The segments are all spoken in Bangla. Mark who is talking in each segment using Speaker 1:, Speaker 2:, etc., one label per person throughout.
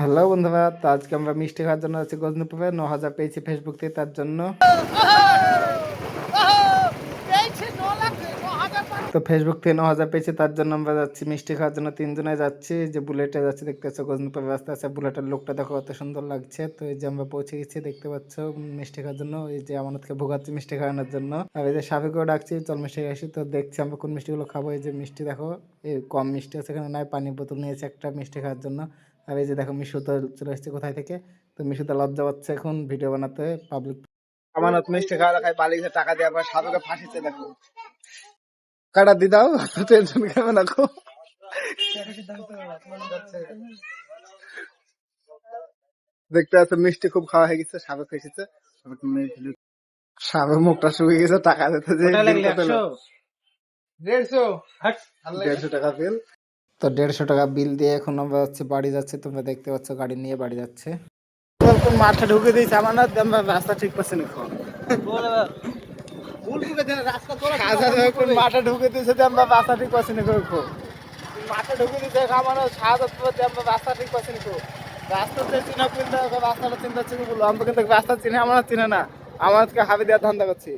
Speaker 1: হ্যালো বন্ধুরা, তো আজকে আমরা মিষ্টি খাওয়ার জন্য আছি গজনীপুরে। 9,000 পেয়েছি ফেসবুক থেকে, তার জন্য তো ফেসবুক থেকে 9,000 পেয়েছি, তার জন্য আমরা যাচ্ছি মিষ্টি খাওয়ার জন্য। 3 জনে যাচ্ছি, যে বুলেটে যাচ্ছি দেখতে পাচ্ছ। গজনীপুর রাস্তা আছে, বুলেটের লোকটা দেখো কত সুন্দর লাগছে। তো এই যে আমরা পৌঁছে গেছি দেখতে পাচ্ছ মিষ্টি খাওয়ার জন্য। এই যে আমাদেরকে ভোগাচ্ছি মিষ্টি খাওয়ানোর জন্য, আর এই যে সাবেকেও ডাকছি চল মিষ্টি খাইছি। তো দেখছি আমরা কোন মিষ্টিগুলো খাবো। এই যে মিষ্টি দেখো, এই কম মিষ্টি আছে এখানে, নাই পানির বোতল নিয়েছে একটা মিষ্টি খাওয়ার জন্য। আর এই যে দেখো মিশু তো চলে এসেছে কোথায় থেকে। তো মিশু তো লজ্জা পাচ্ছে এখন ভিডিও বানাতে পাবলিক। আমানত মিষ্টি খাওয়া খাই পালিয়েছে টাকা দিয়ে, আবার সাবেকে ফাঁসিছে দেখো। কাটা দি দাও, টেনশন কেমন রাখো। দেখতে পাচ্ছ মিষ্টি খুব খাওয়া হয়ে গেছে, সাবেক এসেছে। সাবেক মুখটা শুকিয়ে গেছে, টাকা দিতে যে 150 টাকা বিল। তো 150 টাকা বিল দিয়ে এখন আমরা হচ্ছে বাড়ি যাচ্ছি। তোমরা দেখতে পাচ্ছ গাড়ি নিয়ে বাড়ি যাচ্ছে। কোন মাঠে ঢুকে দিয়েছে আমার না, আমরা রাস্তা ঠিক পাচ্ছি না। কোন মাঠে ঢুকে দিয়েছে, আমরা রাস্তা ঠিক পাচ্ছি না। মাঠে ঢুকে দিয়েছে আমার সাহায্য, আমরা রাস্তা ঠিক পাচ্ছি না। রাস্তা চিনা কিন্তু রাস্তাটা চিন্তা চিনি বললো, আমরা কিন্তু রাস্তা চিনে আমার চিনে না। আমাদেরকে হাবি দেওয়ার ধান্দা করছি।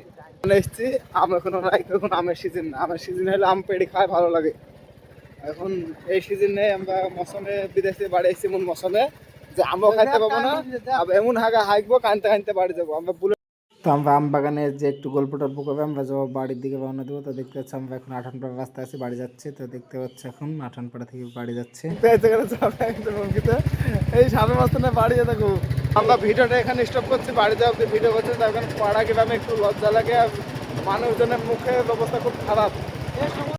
Speaker 1: এসছি আমরা কোনো এখন আমের সিজন না, আমের সিজন হলে আম পেড়ে খায় ভালো লাগে। এখন এই সিজনে আমরা মৌসুমে বিদেশে বাড়ি এসেছি, এমন মৌসুমে যে আমও খাইতে পাবো না, এমন হাঁকবো কানতে কানতে বাড়ি যাবো আমরা। তো আমরা আম বাগানে যে একটু গল্প টল্প করবে, আমরা যাবো বাড়ির দিকে রওনা দেবো। তো দেখতে পাচ্ছি আমরা এখন আঠানপাড়া রাস্তা আছে, বাড়ি যাচ্ছে। তো দেখতে পাচ্ছি এখন আঠানপাড়া থেকে বাড়ি যাচ্ছে। এই সামনে মাঝখানে বাড়ি দেখো। আমরা ভিডিওটা এখানে স্টপ করছি, বাড়ি যাওয়া ভিডিও করছি। তার কারণ পাড়া গ্রামে একটু লজ্জা লাগে, আর মানুষজনের মুখের অবস্থা খুব খারাপ।